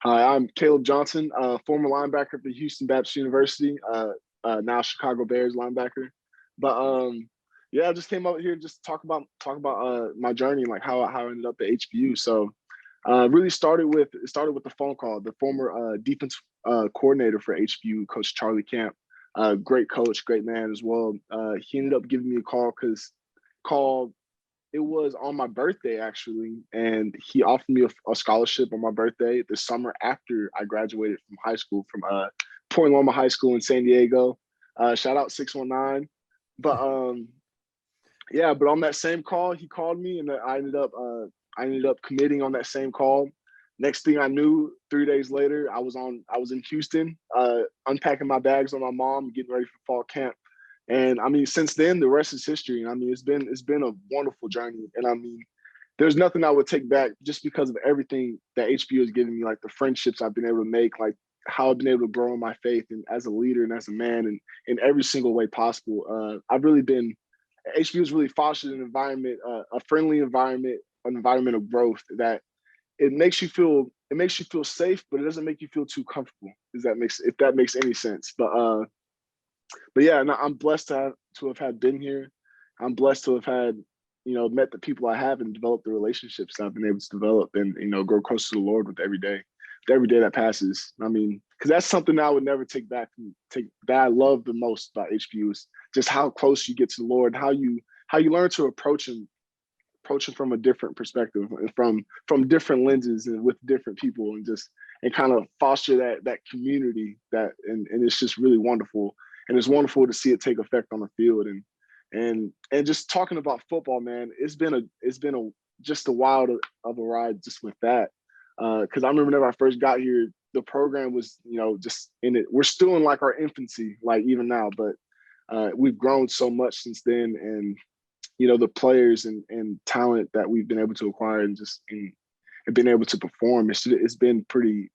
Hi, I'm Caleb Johnson, former linebacker for Houston Baptist University, now Chicago Bears linebacker. But yeah, I just came out here just to talk about my journey, like how I ended up at HBU. So really started with the phone call. The former defense coordinator for HBU, Coach Charlie Camp, great coach, great man as well. He ended up giving me a call. It was on my birthday actually, and he offered me a scholarship on my birthday the summer after I graduated from high school from Point Loma High School in San Diego. Shout out 619. But yeah, but on that same call, he called me, and I ended up committing on that same call. Next thing I knew, 3 days later, I was in Houston, unpacking my bags on my mom, getting ready for fall camp. And I mean, since then, the rest is history. And I mean, it's been a wonderful journey. And I mean, there's nothing I would take back just because of everything that HBU has given me, like the friendships I've been able to make, like how I've been able to grow in my faith and as a leader and as a man and in every single way possible. HBU has really fostered an environment, a friendly environment, an environment of growth that it makes you feel safe, but it doesn't make you feel too comfortable. If that makes any sense. But yeah, no, I'm blessed to have had been here. I'm blessed to have had, met the people I have and developed the relationships that I've been able to develop and, grow close to the Lord with every day that passes. I mean, because that's something that I would never take back that I love the most about HBU is just how close you get to the Lord, how you learn to approach him from a different perspective and from different lenses and with different people and kind of foster that community and it's just really wonderful. And it's wonderful to see it take effect on the field and just talking about football, man. It's been just a wild of a ride just with that. Because I remember whenever I first got here, the program was just in it. We're still in like our infancy, like even now, but we've grown so much since then, and the players and talent that we've been able to acquire and been able to perform. It's been pretty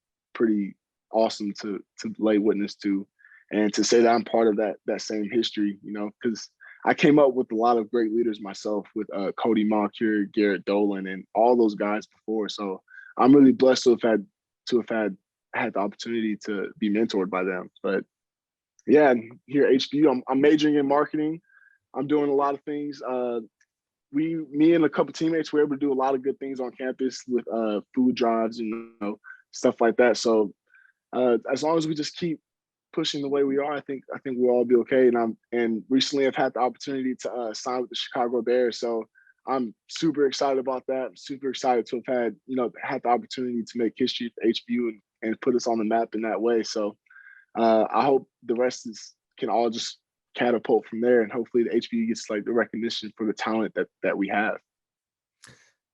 awesome to lay witness to. And to say that I'm part of that same history, because I came up with a lot of great leaders myself with Cody Moncure, Garrett Dolan, and all those guys before. So I'm really blessed to have had the opportunity to be mentored by them. But yeah, here at HBU, I'm majoring in marketing. I'm doing a lot of things. Me and a couple teammates were able to do a lot of good things on campus with food drives, stuff like that. So as long as we just keep pushing the way we are, I think we'll all be okay. And recently I've had the opportunity to sign with the Chicago Bears. So I'm super excited about that. I'm super excited to have had the opportunity to make history at HBU and put us on the map in that way. So I hope the rest can all just catapult from there, and hopefully the HBU gets like the recognition for the talent that we have.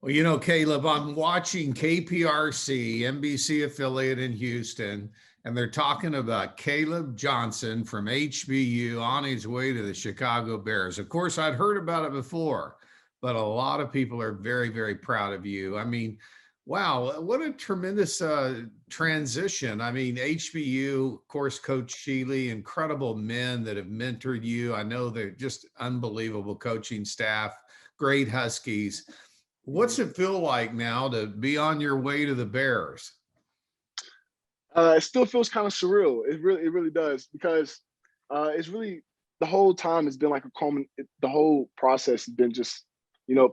Well, Caleb, I'm watching KPRC, NBC affiliate in Houston, and they're talking about Caleb Johnson from HBU on his way to the Chicago Bears. Of course, I'd heard about it before, but a lot of people are very, very proud of you. I mean, wow, what a tremendous transition. I mean, HBU, of course, Coach Sheely, incredible men that have mentored you. I know they're just unbelievable coaching staff, great Huskies. What's it feel like now to be on your way to the Bears? It still feels kind of surreal. It really does, because it's really the whole time has been like the whole process has been just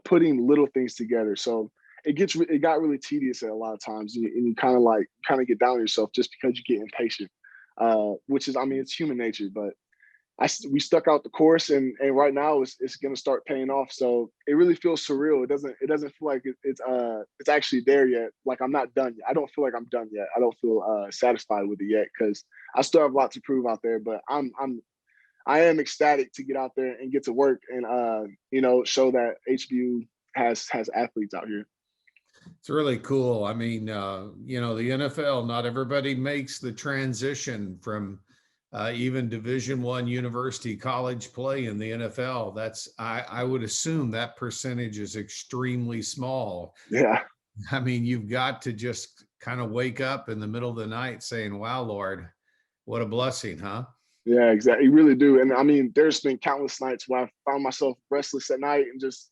putting little things together. So it got really tedious at a lot of times, and you kind of get down on yourself just because you get impatient, which is, I mean, it's human nature, but we stuck out the course, and right now it's going to start paying off. So it really feels surreal. It doesn't feel like it's actually there yet. Like I'm not done yet. I don't feel like I'm done yet. I don't feel satisfied with it yet, because I still have a lot to prove out there. But I am ecstatic to get out there and get to work and show that HBU has athletes out here. It's really cool. I mean, the NFL, not everybody makes the transition from even Division I university college play in the NFL. I would assume that percentage is extremely small. Yeah. I mean, you've got to just kind of wake up in the middle of the night saying, wow, Lord, what a blessing, huh? Yeah, exactly. You really do. And I mean, there's been countless nights where I found myself restless at night and just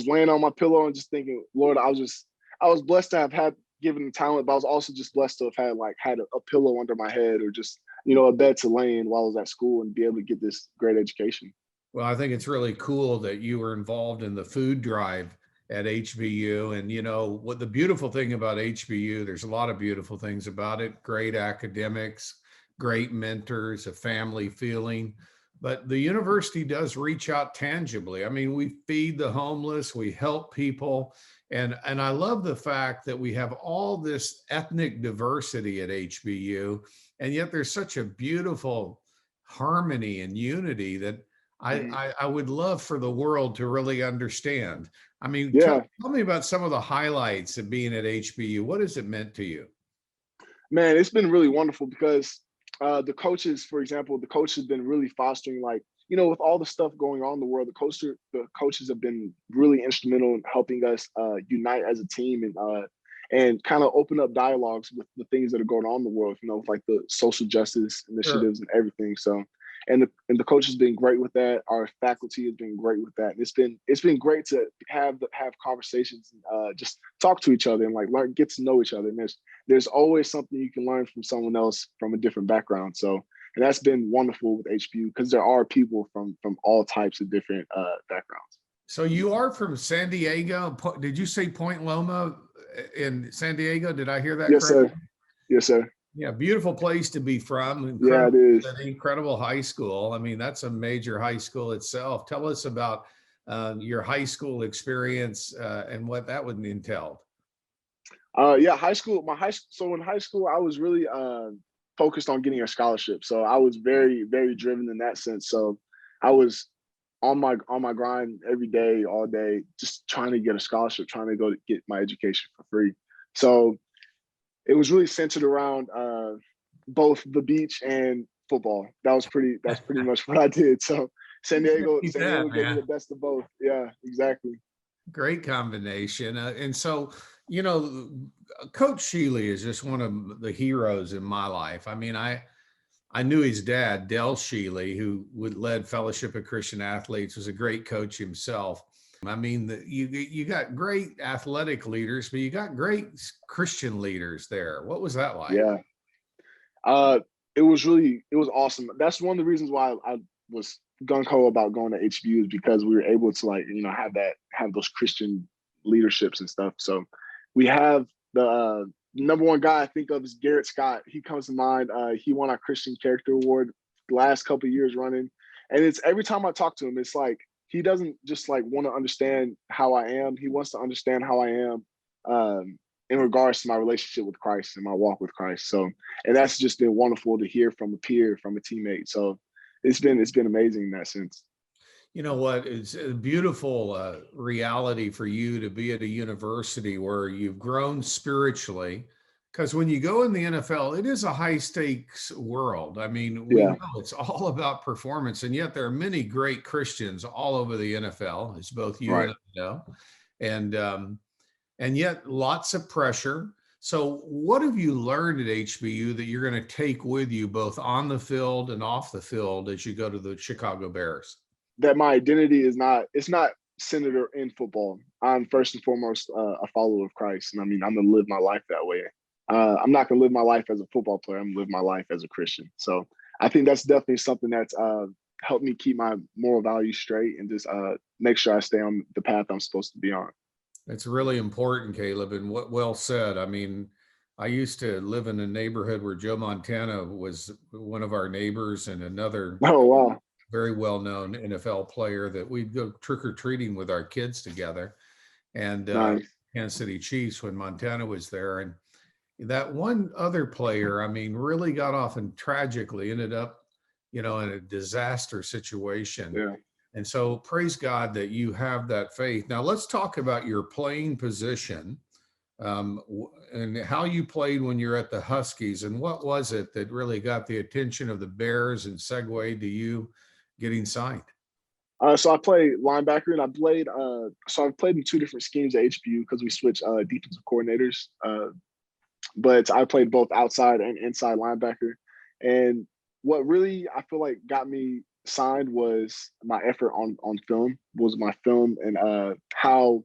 laying on my pillow and just thinking, Lord, I was blessed to have had given the talent, but I was also just blessed to have had a pillow under my head, or just, a bed to lay in while I was at school, and be able to get this great education. Well, I think it's really cool that you were involved in the food drive at HBU. And, what the beautiful thing about HBU, there's a lot of beautiful things about it: great academics, great mentors, a family feeling. But the university does reach out tangibly. I mean, we feed the homeless, we help people. And I love the fact that we have all this ethnic diversity at HBU, and yet there's such a beautiful harmony and unity that I would love for the world to really understand. I mean, Yeah, tell me about some of the highlights of being at HBU. What has it meant to you? man, it's been really wonderful because the coaches, for example, the coach has been really fostering, with all the stuff going on in the world, the coaches have been really instrumental in helping us unite as a team, and kind of open up dialogues with the things that are going on in the world, with like the social justice Sure. initiatives and everything. So, and the coach has been great with that. Our faculty has been great with that. And it's been great to have conversations, and just talk to each other, and get to know each other. And there's always something you can learn from someone else from a different background. So, and that's been wonderful with HBU, because there are people from all types of different backgrounds. So you are from San Diego. Did you say Point Loma in San Diego? Did I hear that Yes, correctly? sir. Yes, sir. Yeah, beautiful place to be from. Yeah, Incredible, it is. an incredible high school. I mean, that's a major high school itself. Tell us about your high school experience and what that would entail. Yeah, high school. So in high school, I was really focused on getting a scholarship. So I was very, very driven in that sense. So I was on my grind every day, all day, just trying to get a scholarship, trying to go to get my education for free. So it was really centered around both the beach and football. That's pretty much what I did. So Keep San that, Diego gave me man. the best of both. Yeah, exactly. Great combination. And so, you know, Coach Shealy is just one of the heroes in my life. I mean, I knew his dad, Del Shealy, who led Fellowship of Christian Athletes, was a great coach himself. I mean, you got great athletic leaders, but you got great Christian leaders there. What was that like? Yeah. It was awesome. That's one of the reasons why I was gung ho about going to HBU, is because we were able to have those Christian leaderships and stuff. So we have the number one guy I think of is Garrett Scott. He comes to mind. He won our Christian Character Award the last couple of years running, and it's every time I talk to him, it's like he doesn't just want to understand how I am. He wants to understand how I am. In regards to my relationship with Christ and my walk with Christ. So, and that's just been wonderful to hear from a peer, from a teammate. So it's been amazing in that sense. You know what? It's a beautiful reality for you to be at a university where you've grown spiritually. Because when you go in the NFL, it is a high stakes world. I mean, we Yeah, know it's all about performance, and yet there are many great Christians all over the NFL, as both you and right. I know, and yet lots of pressure. So, what have you learned at HBU that you're going to take with you both on the field and off the field as you go to the Chicago Bears? That my identity it's not centered in football. I'm first and foremost a follower of Christ. And I mean, I'm going to live my life that way. I'm not going to live my life as a football player. I'm going to live my life as a Christian. So I think that's definitely something that's helped me keep my moral values straight, and just make sure I stay on the path I'm supposed to be on. It's really important, Caleb, and what well said. I mean, I used to live in a neighborhood where Joe Montana was one of our neighbors, and another Oh, wow. very well-known NFL player that we'd go trick-or-treating with our kids together, and Nice. Kansas City Chiefs when Montana was there. And that one other player, I mean, really got off and tragically ended up, in a disaster situation. Yeah. And so praise God that you have that faith. Now let's talk about your playing position, and how you played when you're at the Huskies, and what was it that really got the attention of the Bears and segued to you getting signed? So I played linebacker, and I've played in two different schemes at HBU because we switched defensive coordinators. But I played both outside and inside linebacker. And what really I feel like got me signed was my effort on film, and how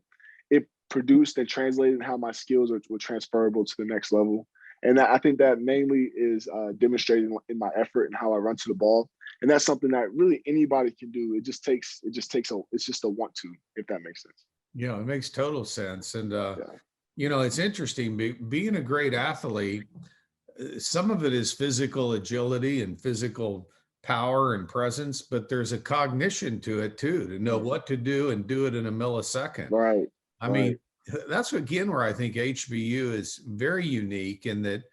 it produced and translated, and how my skills were transferable to the next level. And I think that mainly is demonstrated in my effort and how I run to the ball. And that's something that really anybody can do. It's just a want to, if that makes sense. Yeah, it makes total sense. And, Yeah. it's interesting being a great athlete. Some of it is physical agility and physical power and presence, but there's a cognition to it too, to know what to do and do it in a millisecond. Right. I mean, that's again where I think HBU is very unique in that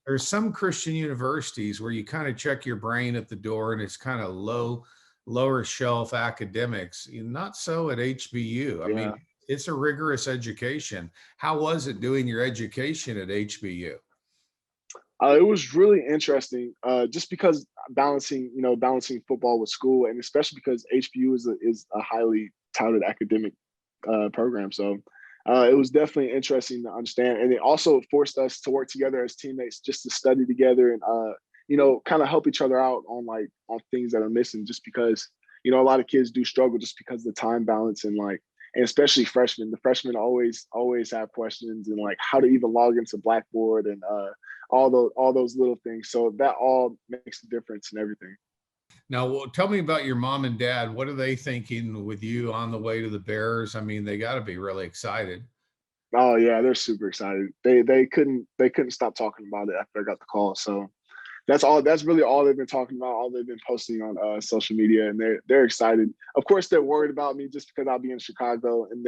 there's some Christian universities where you kind of check your brain at the door and it's kind of lower shelf academics. Not so at HBU. I mean, it's a rigorous education. How was it doing your education at HBU? It was really interesting, just because balancing football with school, and especially because HBU is a highly touted academic program. So it was definitely interesting to understand, and it also forced us to work together as teammates, just to study together and kind of help each other out on things that are missing. Just because a lot of kids do struggle just because of the time balance and especially freshmen. The freshmen always have questions and how to even log into Blackboard and all those little things. So that all makes a difference in everything. Now, tell me about your mom and dad. What are they thinking with you on the way to the Bears? I mean, they got to be really excited. Oh yeah, they're super excited. They couldn't stop talking about it after I got the call. So that's really all they've been talking about, all they've been posting on social media, and they're excited. Of course, they're worried about me just because I'll be in Chicago, and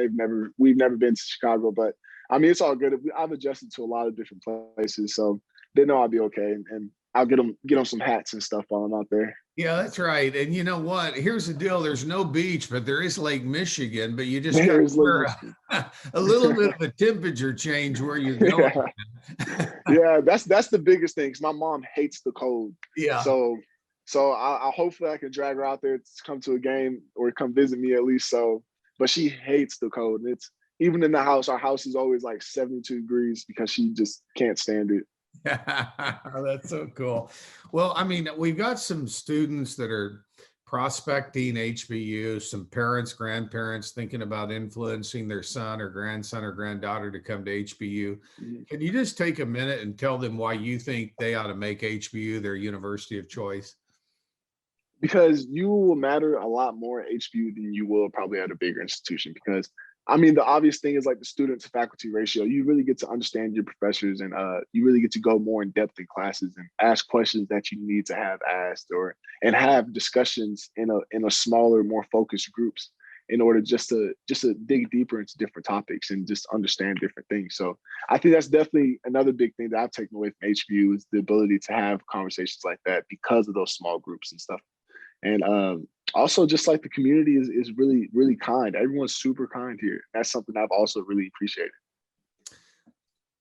we've never been to Chicago, but I mean, it's all good. I've adjusted to a lot of different places, so they know I'll be okay, and I'll get them some hats and stuff while I'm out there. Yeah, that's right. And you know what? Here's the deal. There's no beach, but there is Lake Michigan, but you just got to wear a little bit of a temperature change where you're going. Yeah, that's the biggest thing, because my mom hates the cold. Yeah. So I hopefully I can drag her out there to come to a game or come visit me at least. So, but she hates the cold. And it's even in the house, our house is always 72 degrees because she just can't stand it. That's so cool. Well, I mean, we've got some students that are prospecting HBU, some parents, grandparents thinking about influencing their son or grandson or granddaughter to come to HBU. Can you just take a minute and tell them why you think they ought to make HBU their university of choice? Because you will matter a lot more at HBU than you will probably at a bigger institution. Because I mean, the obvious thing is the student to faculty ratio. You really get to understand your professors, and you really get to go more in depth in classes and ask questions that you need to have asked, and have discussions in a smaller, more focused groups in order just to dig deeper into different topics and just understand different things. So I think that's definitely another big thing that I've taken away from HBU is the ability to have conversations like that because of those small groups and stuff. And also just the community is really, really kind. Everyone's super kind here. That's something I've also really appreciated.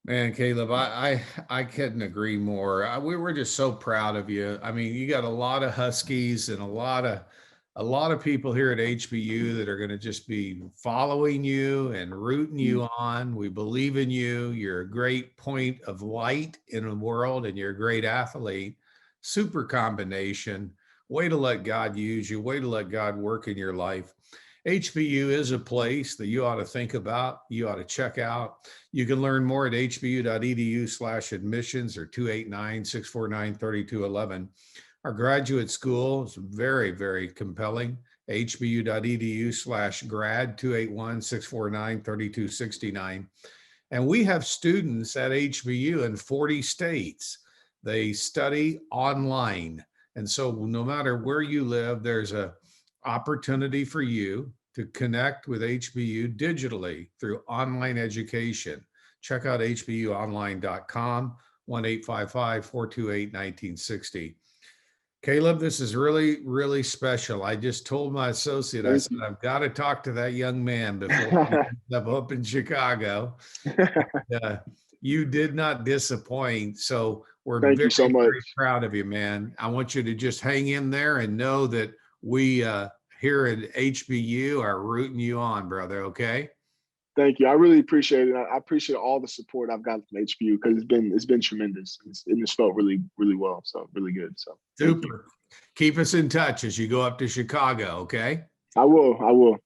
Man, Caleb, I couldn't agree more. We were just so proud of you. I mean, you got a lot of Huskies and a lot of people here at HBU that are going to just be following you and rooting you on. We believe in you. You're a great point of light in the world, and you're a great athlete. Super combination. Way to let God use you. Way to let God work in your life. HBU is a place that you ought to think about. You ought to check out. You can learn more at hbu.edu/admissions or 289-649-3211. Our graduate school is very, very compelling. hbu.edu/grad 281-649-3269. And we have students at HBU in 40 states. They study online. And so no matter where you live, there's a opportunity for you to connect with HBU digitally through online education. Check out hbuonline.com, 1-855-428-1960. Caleb, this is really, really special. I just told my associate, I said, I've got to talk to that young man before he ends up in Chicago. You did not disappoint. So we're very, very proud of you, man. I want you to just hang in there and know that we here at HBU are rooting you on, brother. Okay. Thank you. I really appreciate it. I appreciate all the support I've gotten from HBU because it's been tremendous. It's felt really, really well. So really good. So super. Keep us in touch as you go up to Chicago. Okay. I will.